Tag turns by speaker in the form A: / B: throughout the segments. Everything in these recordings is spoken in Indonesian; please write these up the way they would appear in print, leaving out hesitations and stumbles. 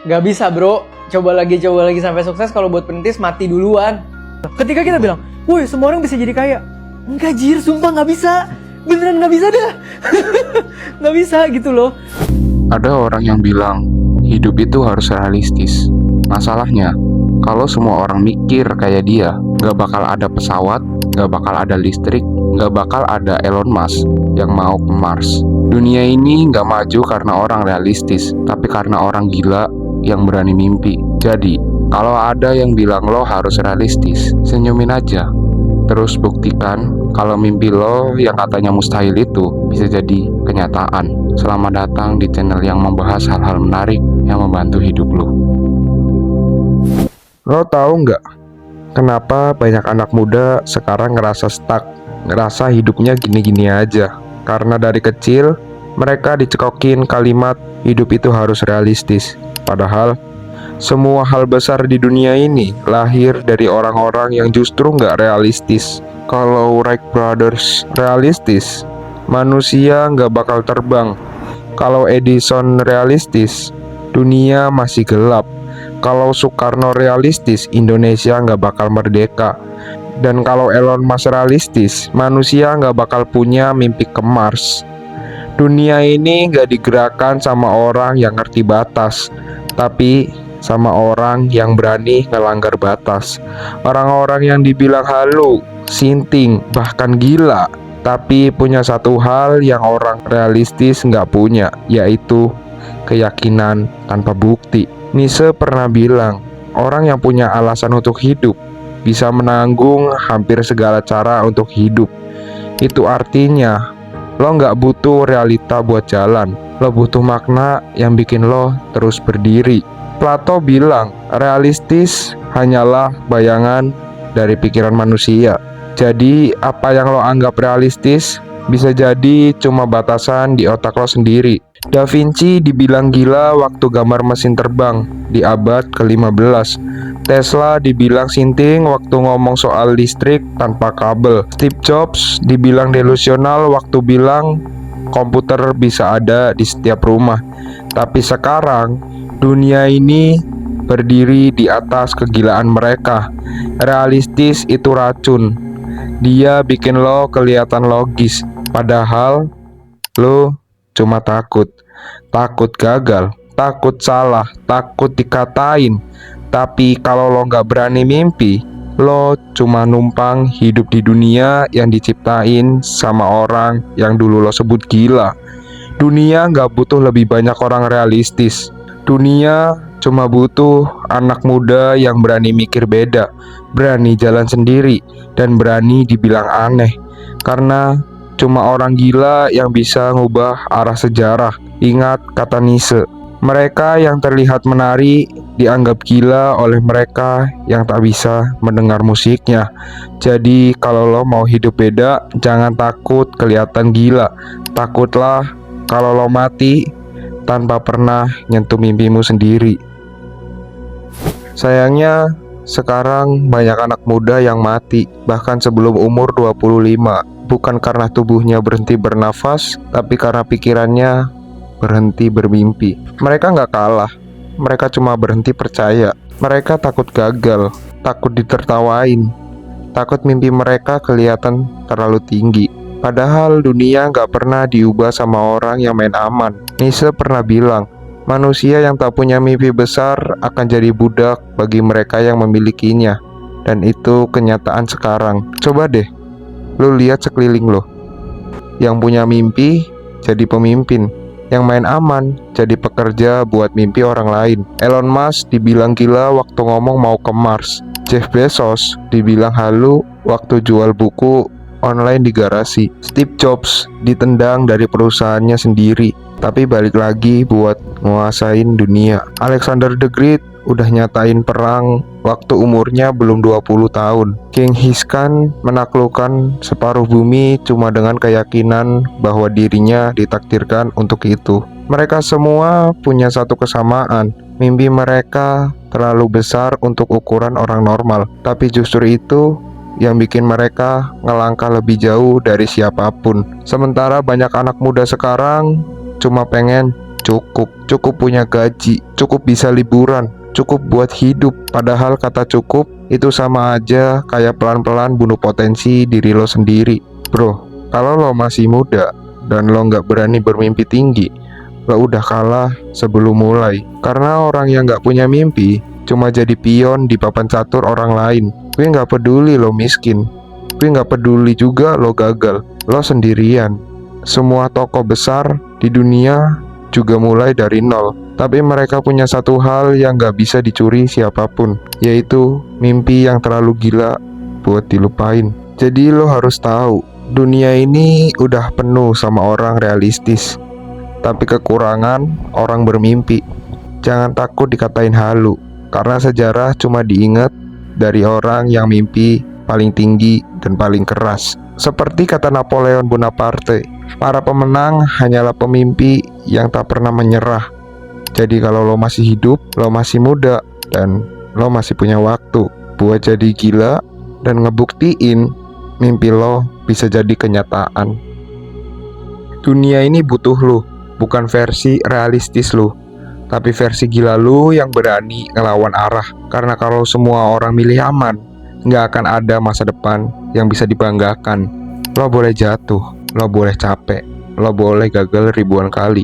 A: Gak bisa bro, coba lagi sampai sukses. Kalau buat perintis mati duluan. Ketika kita bilang, woi semua orang bisa jadi kaya, enggak jir, sumpah gak bisa. Beneran gak bisa dah. Gak bisa gitu loh.
B: Ada orang yang bilang, hidup itu harus realistis. Masalahnya, kalau semua orang mikir kayak dia, gak bakal ada pesawat, gak bakal ada listrik, gak bakal ada Elon Musk yang mau ke Mars. Dunia ini gak maju karena orang realistis, tapi karena orang gila yang berani mimpi. Jadi, kalau ada yang bilang lo harus realistis, senyumin aja. Terus buktikan kalau mimpi lo yang katanya mustahil itu bisa jadi kenyataan. Selamat datang di channel yang membahas hal-hal menarik yang membantu hidup lo. Lo tahu nggak kenapa banyak anak muda sekarang ngerasa stuck, ngerasa hidupnya gini-gini aja? Karena dari kecil mereka dicekokin kalimat hidup itu harus realistis. Padahal semua hal besar di dunia ini lahir dari orang-orang yang justru nggak realistis. Kalau Wright Brothers realistis, manusia nggak bakal terbang. Kalau Edison realistis, dunia masih gelap. Kalau Soekarno realistis, Indonesia nggak bakal merdeka. Dan kalau Elon Musk realistis, manusia nggak bakal punya mimpi ke Mars. Dunia ini nggak digerakkan sama orang yang ngerti batas, tapi sama orang yang berani ngelanggar batas. Orang-orang yang dibilang halu, sinting, bahkan gila, tapi punya satu hal yang orang realistis nggak punya, yaitu keyakinan tanpa bukti. Nietzsche pernah bilang, orang yang punya alasan untuk hidup bisa menanggung hampir segala cara untuk hidup. Itu artinya lo nggak butuh realita buat jalan, lo butuh makna yang bikin lo terus berdiri. Plato bilang, realistis hanyalah bayangan dari pikiran manusia. Jadi, apa yang lo anggap realistis bisa jadi cuma batasan di otak lo sendiri. Da Vinci dibilang gila waktu gambar mesin terbang di abad ke-15. Tesla dibilang sinting waktu ngomong soal listrik tanpa kabel. Steve Jobs dibilang delusional waktu bilang komputer bisa ada di setiap rumah. Tapi sekarang dunia ini berdiri di atas kegilaan mereka. Realistis itu racun. Dia bikin lo kelihatan logis, padahal lo cuma takut. Takut gagal, takut salah, takut dikatain. Tapi kalau lo nggak berani mimpi, lo cuma numpang hidup di dunia yang diciptain sama orang yang dulu lo sebut gila. Dunia nggak butuh lebih banyak orang realistis. Dunia cuma butuh anak muda yang berani mikir beda, berani jalan sendiri, dan berani dibilang aneh. Karena cuma orang gila yang bisa ngubah arah sejarah. Ingat kata Nietzsche, mereka yang terlihat menari dianggap gila oleh mereka yang tak bisa mendengar musiknya. Jadi kalau lo mau hidup beda, jangan takut kelihatan gila. Takutlah kalau lo mati tanpa pernah nyentuh mimpimu sendiri. Sayangnya, sekarang banyak anak muda yang mati, bahkan sebelum umur 25. Bukan karena tubuhnya berhenti bernafas, tapi karena pikirannya berhenti bermimpi. Mereka nggak kalah, mereka cuma berhenti percaya. Mereka takut gagal, takut ditertawain, takut mimpi mereka kelihatan terlalu tinggi. Padahal dunia nggak pernah diubah sama orang yang main aman. Nietzsche pernah bilang, manusia yang tak punya mimpi besar akan jadi budak bagi mereka yang memilikinya. Dan itu kenyataan sekarang. Coba deh, lu lihat sekeliling lo. Yang punya mimpi jadi pemimpin, yang main aman jadi pekerja buat mimpi orang lain. Elon Musk dibilang gila waktu ngomong mau ke Mars. Jeff Bezos dibilang halu waktu jual buku online di garasi. Steve Jobs ditendang dari perusahaannya sendiri, tapi balik lagi buat nguasain dunia. Alexander the Great udah nyatain perang waktu umurnya belum 20 tahun. Genghis Khan menaklukkan separuh bumi cuma dengan keyakinan bahwa dirinya ditakdirkan untuk itu. Mereka semua punya satu kesamaan, mimpi mereka terlalu besar untuk ukuran orang normal. Tapi justru itu yang bikin mereka ngelangkah lebih jauh dari siapapun. Sementara banyak anak muda sekarang cuma pengen cukup punya gaji, cukup bisa liburan, cukup buat hidup. Padahal kata cukup itu sama aja kayak pelan-pelan bunuh potensi diri lo sendiri. Bro, kalau lo masih muda dan lo nggak berani bermimpi tinggi, lo udah kalah sebelum mulai. Karena orang yang nggak punya mimpi cuma jadi pion di papan catur orang lain. Gue nggak peduli lo miskin, gue nggak peduli juga lo gagal, lo sendirian. Semua tokoh besar di dunia juga mulai dari nol, tapi mereka punya satu hal yang gak bisa dicuri siapapun, yaitu mimpi yang terlalu gila buat dilupain. Jadi lo harus tahu, dunia ini udah penuh sama orang realistis, tapi kekurangan orang bermimpi. Jangan takut dikatain halu, karena sejarah cuma diingat dari orang yang mimpi paling tinggi dan paling keras. Seperti kata Napoleon Bonaparte, para pemenang hanyalah pemimpi yang tak pernah menyerah. Jadi kalau lo masih hidup, lo masih muda, dan lo masih punya waktu buat jadi gila dan ngebuktiin mimpi lo bisa jadi kenyataan. Dunia ini butuh lo, bukan versi realistis lo, tapi versi gila lo yang berani ngelawan arah. Karena kalau semua orang milih aman, nggak akan ada masa depan yang bisa dibanggakan. Lo boleh jatuh, lo boleh capek, lo boleh gagal ribuan kali,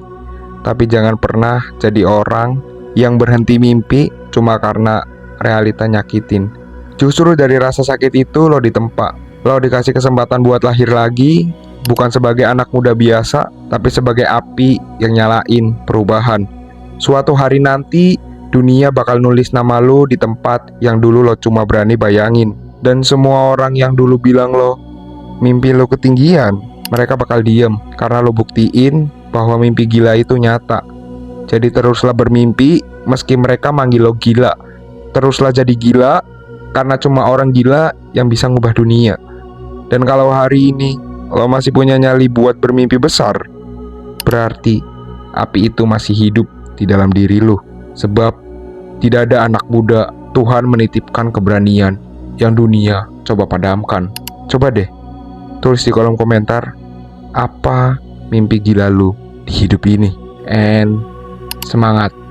B: tapi jangan pernah jadi orang yang berhenti mimpi cuma karena realita nyakitin. Justru dari rasa sakit itu lo ditempa, lo dikasih kesempatan buat lahir lagi, bukan sebagai anak muda biasa, tapi sebagai api yang nyalain perubahan. Suatu hari nanti dunia bakal nulis nama lo di tempat yang dulu lo cuma berani bayangin. Dan semua orang yang dulu bilang lo mimpi lo ketinggian, mereka bakal diem karena lo buktiin bahwa mimpi gila itu nyata. Jadi teruslah bermimpi meski mereka manggil lo gila. Teruslah jadi gila karena cuma orang gila yang bisa ngubah dunia. Dan kalau hari ini lo masih punya nyali buat bermimpi besar, berarti api itu masih hidup di dalam diri lo. Sebab tidak ada anak muda Tuhan menitipkan keberanian yang dunia coba padamkan. Coba deh tulis di kolom komentar, apa mimpi gila lu di hidup ini. And semangat.